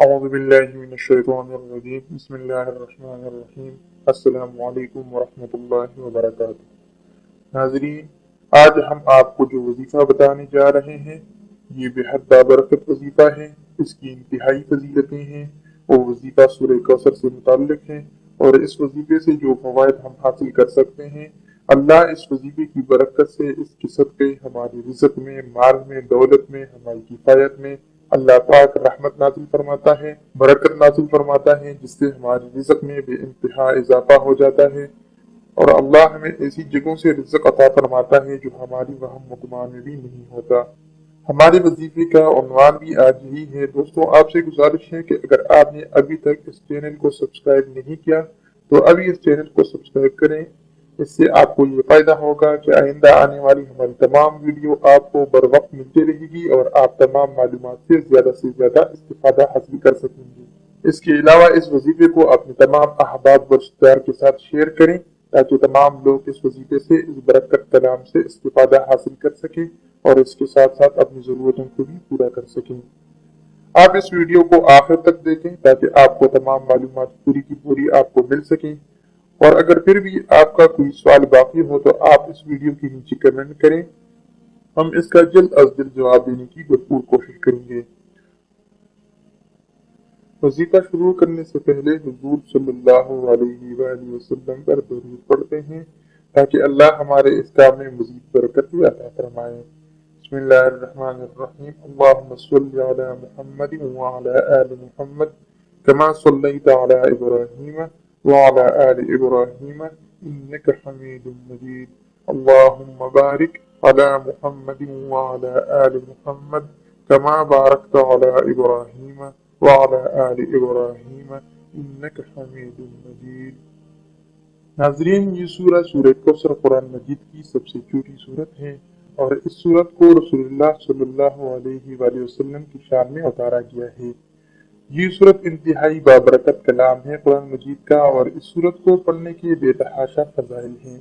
اعوذ باللہ من الشیطان الرجیم بسم اللہ الرحمن الرحیم السلام علیکم ورحمۃ اللہ وبرکاتہ۔ ناظرین، آج ہم آپ کو جو وظیفہ بتانے جا رہے ہیں یہ بے حد بابرکت وظیفہ ہے۔ اس کی انتہائی فضیلتیں ہیں۔ وہ وظیفہ سورہ کوثر سے متعلق ہے اور اس وظیفے سے جو فوائد ہم حاصل کر سکتے ہیں، اللہ اس وظیفے کی برکت سے اس کے صدقے ہماری رزق میں، مال میں، دولت میں، ہماری کفایت میں اللہ پاک رحمت نازل فرماتا ہے، برکت نازل فرماتا ہے، جس سے ہماری رزق میں بے انتہا اضافہ ہو جاتا ہے اور اللہ ہمیں ایسی جگہوں سے رزق عطا فرماتا ہے جو ہماری وہم و گمان میں بھی نہیں ہوتا۔ ہمارے وظیفے کا عنوان بھی آج یہی ہے۔ دوستوں، آپ سے گزارش ہے کہ اگر آپ نے ابھی تک اس چینل کو سبسکرائب نہیں کیا تو ابھی اس چینل کو سبسکرائب کریں۔ اس سے آپ کو یہ فائدہ ہوگا کہ آئندہ آنے والی ہماری تمام ویڈیو آپ کو بر وقت ملتی رہے گی اور آپ تمام معلومات سے زیادہ استفادہ حاصل کر سکیں گے۔ اس کے علاوہ اس وظیفے کو اپنے تمام احباب و رشتہ دار کے ساتھ شیئر کریں تاکہ تمام لوگ اس وظیفے سے، اس برکت کلام سے استفادہ حاصل کر سکیں اور اس کے ساتھ ساتھ اپنی ضرورتوں کو بھی پورا کر سکیں۔ آپ اس ویڈیو کو آخر تک دیکھیں تاکہ آپ کو تمام معلومات پوری کی پوری آپ کو مل سکیں، اور اگر پھر بھی آپ کا کوئی سوال باقی ہو تو آپ اس ویڈیو کے نیچے کمنٹ کریں، ہم اس کا جلد از جلد جواب دینے کی بھرپور کوشش کریں گے۔ وظیفہ شروع کرنے سے پہلے حضور صلی اللہ علیہ وآلہ وسلم پر درود پڑھتے ہیں تاکہ اللہ ہمارے اس کام میں مزید برکت عطا فرمائے۔ بسم اللہ الرحمن الرحیم، اللہم صلی علی محمد وعلی آل محمد کما صلیت علی ابراہیم وعلی آل ابراہیم انک حمید مجید، اللہم بارک علی محمد وعلی آل محمد کما بارکت علی ابراہیم وعلی آل ابراہیم انک حمید مجید۔ ناظرین، یہ سورہ کوثر قرآن مجید کی سب سے چھوٹی سورت ہے اور اس سورت کو رسول اللہ صلی اللہ علیہ وآلہ وسلم کی شان میں اتارا گیا ہے۔ یہ سورت انتہائی بابرکت کلام ہے قرآن مجید کا، اور اس سورت کو پڑھنے کے بے تحاشا فضائل ہیں۔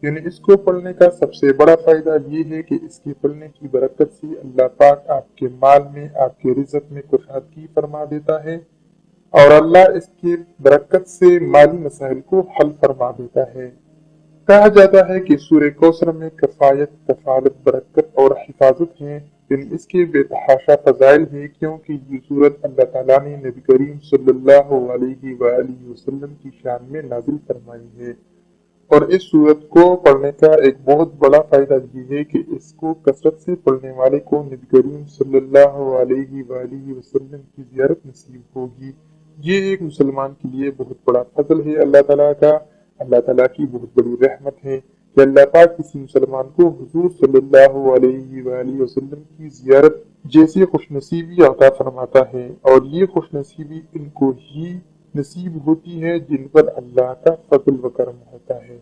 یعنی اس کو پڑھنے کا سب سے بڑا فائدہ یہ ہے کہ اس کے پڑھنے کی برکت سے اللہ پاک آپ کے مال میں، آپ کے رزق میں کشادگی فرما دیتا ہے، اور اللہ اس کی برکت سے مالی مسائل کو حل فرما دیتا ہے۔ کہا جاتا ہے کہ سورہ کوثر میں کفایت، کفالت، برکت اور حفاظت ہیں، یعنی اس کے بے تحاشا فضائل ہیں، کیونکہ یہ سورت اللہ تعالیٰ نے نبی کریم صلی اللہ علیہ وآلہ وسلم کی شان میں نازل فرمائی ہے۔ اور اس سورت کو پڑھنے کا ایک بہت بڑا فائدہ یہ ہے کہ اس کو کثرت سے پڑھنے والے کو نبی کریم صلی اللہ علیہ وآلہ وسلم کی زیارت نصیب ہوگی۔ یہ ایک مسلمان کے لیے بہت بڑا فضل ہے اللہ تعالیٰ کا، اللہ تعالیٰ کی بہت بڑی رحمت ہے کہ اللہ پاک کسی مسلمان کو حضور صلی اللہ علیہ وآلہ وسلم کی زیارت جیسی خوش نصیبی عطا فرماتا ہے، اور یہ خوش نصیبی ان کو ہی نصیب ہوتی ہے جن پر اللہ کا فضل و کرم ہوتا ہے۔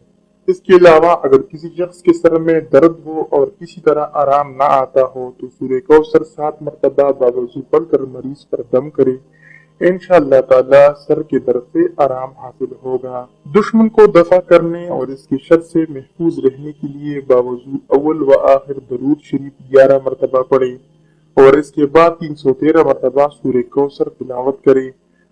اس کے علاوہ اگر کسی شخص کے سر میں درد ہو اور کسی طرح آرام نہ آتا ہو تو سورہ کوثر 7 مرتبہ باوضو پڑھ کر مریض پر دم کرے، انشاءاللہ تعالی سر کے درد سے آرام حاصل ہوگا۔ دشمن کو دفع کرنے اور اس کی شر سے محفوظ رہنے کے لیے باوضو اول و آخر درود شریف 11 مرتبہ پڑھے اور اس کے بعد 313 مرتبہ سورہ کوثر تلاوت کرے،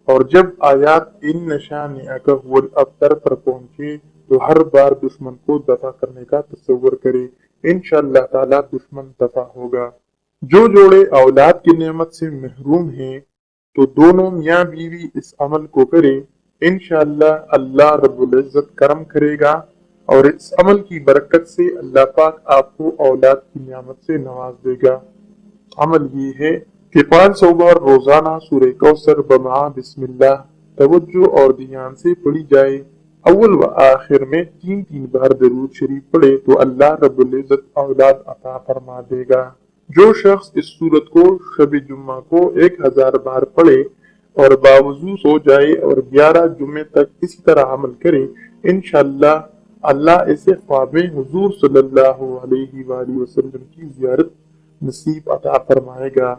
اور جب آیات ان نشانئک هو الابتر پر پہنچے تو ہر بار دشمن کو دفع کرنے کا تصور کرے، انشاءاللہ تعالی دشمن دفع ہوگا۔ جو جوڑے اولاد کی نعمت سے محروم ہیں تو دونوں میاں بیوی اس عمل کو کرے، انشاءاللہ اللہ رب العزت کرم کرے گا، اور اس عمل کی برکت سے اللہ پاک آپ کو اولاد کی نعمت سے نواز دے گا۔ عمل یہ ہے کہ 500 بار روزانہ سورہ کوثر بمع بسم اللہ توجہ اور دھیان سے پڑھی جائے۔ اول و آخر میں 3 بار درود شریف پڑھے تو اللہ رب العزت اولاد عطا فرما دے گا۔ جو شخص اس سورت کو شب جمعہ کو 1000 بار پڑھے اور باوضو سو جائے اور 11 جمعے تک اسی طرح عمل کرے، انشاءاللہ اللہ اسے خواب میں حضور صلی اللہ علیہ وآلہ وسلم کی زیارت نصیب عطا فرمائے گا۔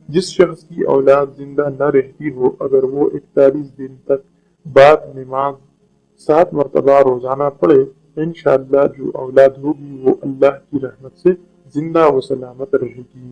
جس شخص کی اولاد زندہ نہ رہتی ہو، اگر وہ 41 دن تک بعد نماز 7 مرتبہ روزانہ پڑھے، انشاءاللہ جو اولاد ہوگی وہ اللہ کی رحمت سے زندہ و سلامت رہے گی۔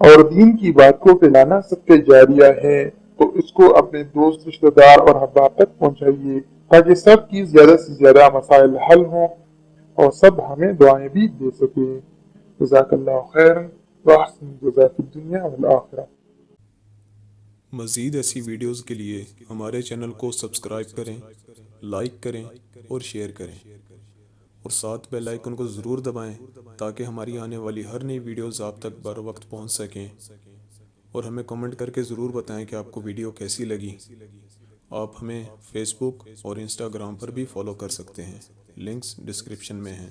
اور دین کی بات کو پھیلانا سب کے جاریہ ہے، تو اس کو اپنے دوست، رشتہ دار اور احباب تک پہنچائیے تاکہ سب کی زیادہ سے زیادہ مسائل حل ہوں اور سب ہمیں دعائیں بھی دے سکیں۔ جزاک اللہ خیر واحسن الجزاء فی الدنیا والآخرہ۔ مزید ایسی ویڈیوز کے لیے ہمارے چینل کو سبسکرائب کریں، لائک کریں اور شیئر کریں، اور ساتھ بیل آئیکن کو ضرور دبائیں تاکہ ہماری آنے والی ہر نئی ویڈیوز آپ تک بر وقت پہنچ سکیں، اور ہمیں کمنٹ کر کے ضرور بتائیں کہ آپ کو ویڈیو کیسی لگی۔ آپ ہمیں فیس بک اور انسٹاگرام پر بھی فالو کر سکتے ہیں، لنکس ڈسکرپشن میں ہیں۔